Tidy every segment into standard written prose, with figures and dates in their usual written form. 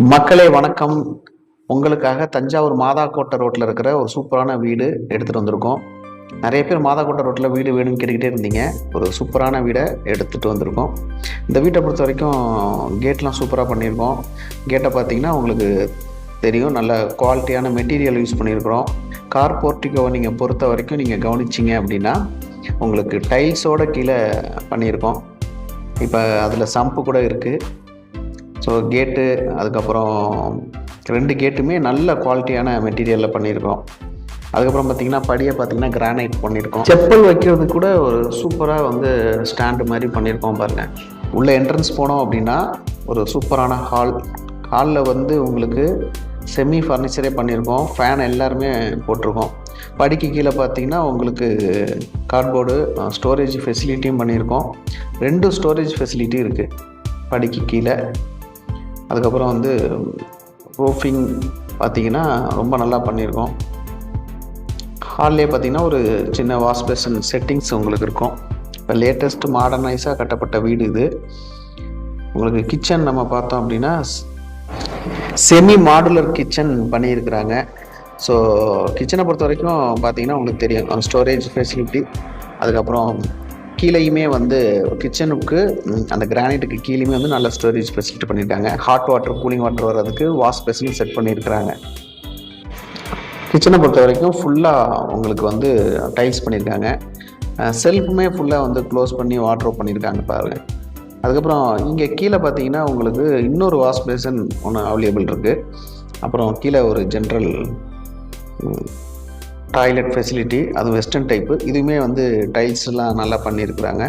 மக்களே வணக்கம். உங்களுக்காக தஞ்சாவூர் மாதாக்கோட்டை ரோட்டில் இருக்கிற ஒரு சூப்பரான வீடு எடுத்துகிட்டு வந்திருக்கோம். நிறைய பேர் மாதாக்கோட்டை ரோட்டில் வீடு வேணும்னு கேட்டுக்கிட்டே இருந்தீங்க. ஒரு சூப்பரான வீடை எடுத்துகிட்டு வந்திருக்கோம். இந்த வீட்டை பொறுத்த வரைக்கும் கேட்லாம் சூப்பராக பண்ணியிருக்கோம். கேட்டை பார்த்தீங்கன்னா உங்களுக்கு தெரியும், நல்ல குவாலிட்டியான மெட்டீரியல் யூஸ் பண்ணியிருக்கிறோம். கார் போர்ட்டிகோவை நீங்கள் பொறுத்த வரைக்கும் நீங்கள் கவனிச்சிங்க அப்படின்னா உங்களுக்கு டைல்ஸோடு கீழே பண்ணியிருக்கோம். இப்போ அதில் சம்பு கூட இருக்குது. ஸோ கேட்டு, அதுக்கப்புறம் 2 கேட்டுமே நல்ல குவாலிட்டியான மெட்டீரியலில் பண்ணியிருக்கோம். அதுக்கப்புறம் பார்த்திங்கன்னா படியை பார்த்திங்கன்னா கிரானைட் பண்ணியிருக்கோம். செப்பல் வைக்கிறது கூட ஒரு சூப்பராக ஸ்டாண்டு மாதிரி பண்ணியிருக்கோம் பாருங்கள். உள்ள என்ட்ரன்ஸ் போனோம் அப்படின்னா ஒரு சூப்பரான ஹாலில் உங்களுக்கு செமி ஃபர்னிச்சரே பண்ணியிருக்கோம். ஃபேன் எல்லாருமே போட்டிருக்கோம். படிக்கு கீழே பார்த்திங்கன்னா உங்களுக்கு கார்ட்போர்டு ஸ்டோரேஜ் ஃபெசிலிட்டியும் பண்ணியிருக்கோம். 2 ஸ்டோரேஜ் ஃபெசிலிட்டி இருக்குது படிக்கு கீழே. அதுக்கப்புறம் ரூஃபிங் பார்த்திங்கன்னா ரொம்ப நல்லா பண்ணியிருக்கோம். ஹால்லே பார்த்திங்கன்னா ஒரு சின்ன வாஷ் பேஷன் செட்டிங்ஸ் உங்களுக்கு இருக்கும். இப்போ லேட்டஸ்ட் மாடர்னைஸாக கட்டப்பட்ட வீடு இது. உங்களுக்கு கிச்சன் நம்ம பார்த்தோம் அப்படின்னா செமி மாடுலர் கிச்சன் பண்ணியிருக்கிறாங்க. ஸோ கிச்சனை பொறுத்த வரைக்கும் பார்த்திங்கன்னா உங்களுக்கு தெரியும், ஸ்டோரேஜ் ஃபெசிலிட்டி. அதுக்கப்புறம் கீழேயுமே கிச்சனுக்கு அந்த கிரானைட்டுக்கு கீழேயுமே நல்ல ஸ்டோரேஜ் ஃபெசிலிட்டி பண்ணியிருக்காங்க. ஹாட் வாட்டர், கூலிங் வாட்டர் வர்றதுக்கு வாஷ் பேஷனும் செட் பண்ணியிருக்கிறாங்க. கிச்சனை பொறுத்த வரைக்கும் ஃபுல்லாக உங்களுக்கு டைல்ஸ் பண்ணியிருக்காங்க. செல்ஃபுமே ஃபுல்லாக க்ளோஸ் பண்ணி வாட்ரோப் பண்ணியிருக்காங்க பாருங்கள். அதுக்கப்புறம் இங்கே கீழே பார்த்தீங்கன்னா உங்களுக்கு இன்னொரு வாஷ் பேஷன் ஒன்று அவைலபிள் இருக்குது. அப்புறம் கீழே ஒரு ஜென்ரல் டாய்லெட் ஃபெசிலிட்டி, அது வெஸ்டர்ன் டைப்பு. இதுவுமே டைல்ஸ்லாம் நல்லா பண்ணியிருக்கிறாங்க.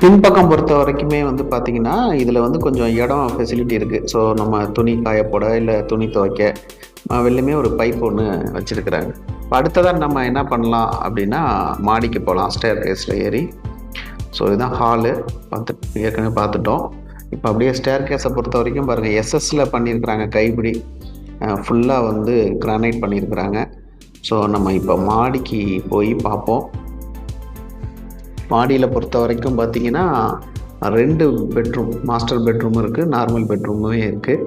பின்பக்கம் பொறுத்த வரைக்குமே பார்த்திங்கன்னா இதில் கொஞ்சம் இடம் ஃபெசிலிட்டி இருக்குது. ஸோ நம்ம துணி காயப்போட இல்லை துணி துவைக்க வெளிலுமே ஒரு பைப் ஒன்று வச்சுருக்குறாங்க. இப்போ அடுத்ததாக நம்ம என்ன பண்ணலாம் அப்படின்னா மாடிக்கு போகலாம், ஸ்டேர் கேஸில் ஏறி. ஸோ இதுதான் ஹாலு, ஏற்கனவே பார்த்துட்டோம். இப்போ அப்படியே ஸ்டேர் கேஸை பொறுத்த வரைக்கும் பாருங்கள், எஸ்எஸ்ஸில் பண்ணியிருக்கிறாங்க. கைப்பிடி ஃபுல்லாக கிரானைட் பண்ணியிருக்கிறாங்க. ஸோ நம்ம இப்போ மாடிக்கு போய் பார்ப்போம். மாடியில் பொறுத்த வரைக்கும் பார்த்திங்கன்னா 2 பெட்ரூம், மாஸ்டர் பெட்ரூம் இருக்குது, நார்மல் பெட்ரூமுமே இருக்குது.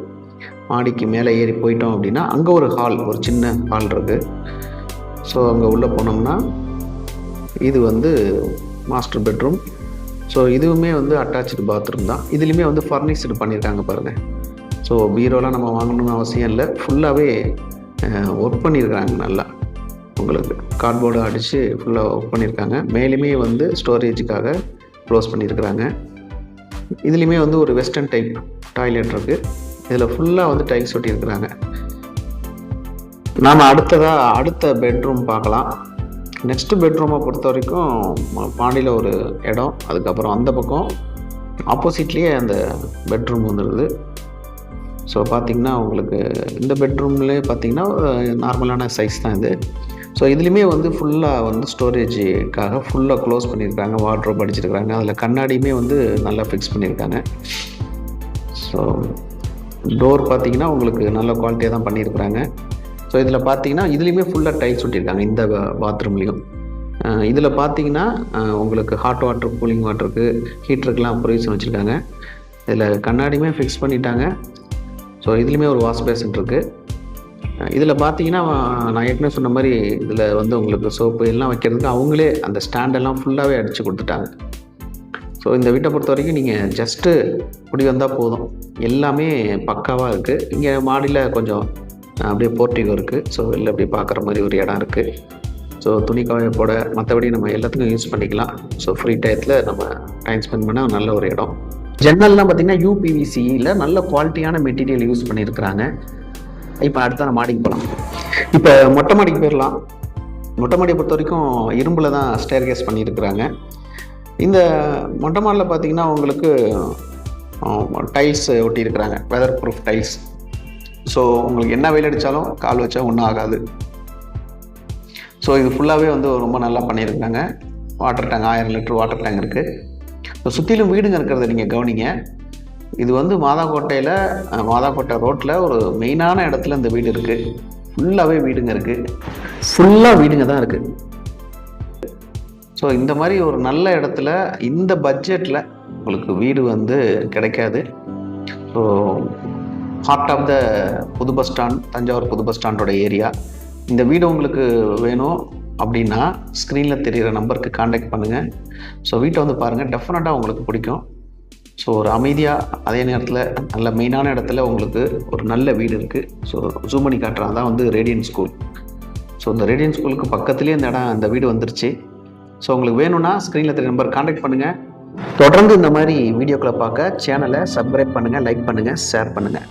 மாடிக்கு மேலே ஏறி போயிட்டோம் அப்படின்னா அங்கே ஒரு ஹால், ஒரு சின்ன ஹால் இருக்குது. ஸோ அங்கே உள்ளே போனோம்னா இது மாஸ்டர் பெட்ரூம். ஸோ இதுவுமே அட்டாச்சு பாத்ரூம் தான். இதுலேயுமே ஃபர்னிஷ்டு பண்ணியிருக்காங்க பாருங்கள். ஸோ பீரோலாம் நம்ம வாங்கணும்னு அவசியம் இல்லை, ஃபுல்லாகவே ஒர்க் பண்ணியிருக்காங்க. நல்லா உங்களுக்கு கார்ட்போர்டு அடித்து ஃபுல்லாக ஒர்க் பண்ணியிருக்காங்க. மேலுமே ஸ்டோரேஜுக்காக க்ளோஸ் பண்ணியிருக்கிறாங்க. இதுலேயுமே ஒரு வெஸ்டர்ன் டைப் டாய்லெட் இருக்குது. இதில் ஃபுல்லாக டைல்ஸ் ஒட்டியிருக்கிறாங்க. நாம் அடுத்த பெட்ரூம் பார்க்கலாம். நெக்ஸ்ட்டு பெட்ரூமை பொறுத்த வரைக்கும் மாடியில் ஒரு இடம், அதுக்கப்புறம் அந்த பக்கம் ஆப்போசிட்லேயே அந்த பெட்ரூம் வந்துடுது. ஸோ பார்த்திங்கன்னா உங்களுக்கு இந்த பெட்ரூம்லேயே பார்த்திங்கன்னா நார்மலான சைஸ் தான் இது. ஸோ இதுலேயுமே ஃபுல்லாக ஸ்டோரேஜுக்காக ஃபுல்லாக க்ளோஸ் பண்ணியிருக்காங்க. வார்ட்ரோப் அடிச்சிருக்கிறாங்க. அதில் கண்ணாடியுமே நல்லா ஃபிக்ஸ் பண்ணியிருக்காங்க. ஸோ டோர் பார்த்திங்கன்னா உங்களுக்கு நல்ல குவாலிட்டியாக தான் பண்ணியிருக்கிறாங்க. ஸோ இதில் பார்த்திங்கன்னா இதுலேயுமே ஃபுல்லாக டைல்ஸ் ஒட்டியிருக்காங்க. இந்த பாத்ரூம்லேயும் இதில் பார்த்திங்கன்னா உங்களுக்கு ஹாட் வாட்டர், கூலிங் வாட்டருக்கு, ஹீட்டருக்கெலாம் ப்ரொவிஷன் வச்சுருக்காங்க. இதில் கண்ணாடியுமே ஃபிக்ஸ் பண்ணிட்டாங்க. ஸோ இதுலேயுமே ஒரு வாஷ் பேஷன் இருக்குது. இதில் பார்த்தீங்கன்னா நான் ஏற்கனவே சொன்ன மாதிரி இதில் உங்களுக்கு சோப்பு எல்லாம் வைக்கிறதுக்கு அவங்களே அந்த ஸ்டாண்டெல்லாம் ஃபுல்லாகவே அடித்து கொடுத்துட்டாங்க. ஸோ இந்த வீட்டை பொறுத்த வரைக்கும் நீங்கள் ஜஸ்ட்டு குடி வந்தால் போதும், எல்லாமே பக்காவாக இருக்குது. இங்கே மாடியில் கொஞ்சம் அப்படியே போர்ட்டிகோ இருக்குது. ஸோ வெளில அப்படியே பார்க்குற மாதிரி ஒரு இடம் இருக்குது. ஸோ துணி காயப்போட மற்றபடி நம்ம எல்லாத்துக்கும் யூஸ் பண்ணிக்கலாம். ஸோ ஃப்ரீ டயத்தில் நம்ம டைம் ஸ்பெண்ட் பண்ண நல்ல ஒரு இடம். ஜன்னல்லாம் பார்த்திங்கன்னா யூபிவிசியில் நல்ல குவாலிட்டியான மெட்டீரியல் யூஸ் பண்ணியிருக்கிறாங்க. இப்போ அடுத்த மாடிக்கு போகலாம். இப்போ மொட்டை மாடிக்கு போயிடலாம். மொட்டை மாடியை பொறுத்த வரைக்கும் இரும்பில் தான் ஸ்டேர் கேஸ் பண்ணியிருக்கிறாங்க. இந்த மொட்டை மாடியில் பார்த்திங்கன்னா உங்களுக்கு டைல்ஸ் ஒட்டியிருக்கிறாங்க, வெதர் ப்ரூஃப் டைல்ஸ். ஸோ உங்களுக்கு என்ன வெயில் அடித்தாலும் கால் வச்சா ஒன்றும் ஆகாது. ஸோ இது ஃபுல்லாகவே ரொம்ப நல்லா பண்ணியிருக்காங்க. Water tank, 1000 litre water tank இருக்குது. ஸோ சுற்றிலும் வீடுங்க இருக்கிறத நீங்கள் கவனிங்க. இது மாதாக்கோட்டை ரோட்டில் ஒரு மெயினான இடத்துல இந்த வீடு இருக்குது. ஃபுல்லாகவே வீடுங்க இருக்குது, ஃபுல்லாக வீடுங்க தான் இருக்குது. ஸோ இந்த மாதிரி ஒரு நல்ல இடத்துல இந்த பட்ஜெட்டில் உங்களுக்கு வீடு கிடைக்காது. ஸோ ஹார்ட் ஆஃப் த புது பஸ் ஸ்டாண்ட், தஞ்சாவூர் புது பஸ் ஸ்டாண்டோட ஏரியா. இந்த வீடு உங்களுக்கு வேணும் அப்படின்னா ஸ்க்ரீனில் தெரிகிற நம்பருக்கு காண்டாக்ட் பண்ணுங்கள். ஸோ வீட்டை வந்து பாருங்கள், டெஃபினட்டாக உங்களுக்கு பிடிக்கும். ஸோ ஒரு அமைதியாக, அதே நேரத்தில் நல்ல மெயினான இடத்துல உங்களுக்கு ஒரு நல்ல வீடு இருக்குது. ஸோ ஜூம் பண்ணி காட்டுறாங்க, தான் வந்து ரேடியன்ட் ஸ்கூல். ஸோ இந்த ரேடியன்ட் ஸ்கூலுக்கு பக்கத்துலேயே இந்த வீடு வந்துருச்சு. ஸோ உங்களுக்கு வேணும்னா ஸ்க்ரீனில் தெரியுற நம்பர் காண்டாக்ட் பண்ணுங்கள். தொடர்ந்து இந்த மாதிரி வீடியோக்களை பார்க்க சேனலை சப்ஸ்கிரைப் பண்ணுங்கள், லைக் பண்ணுங்கள், ஷேர் பண்ணுங்கள்.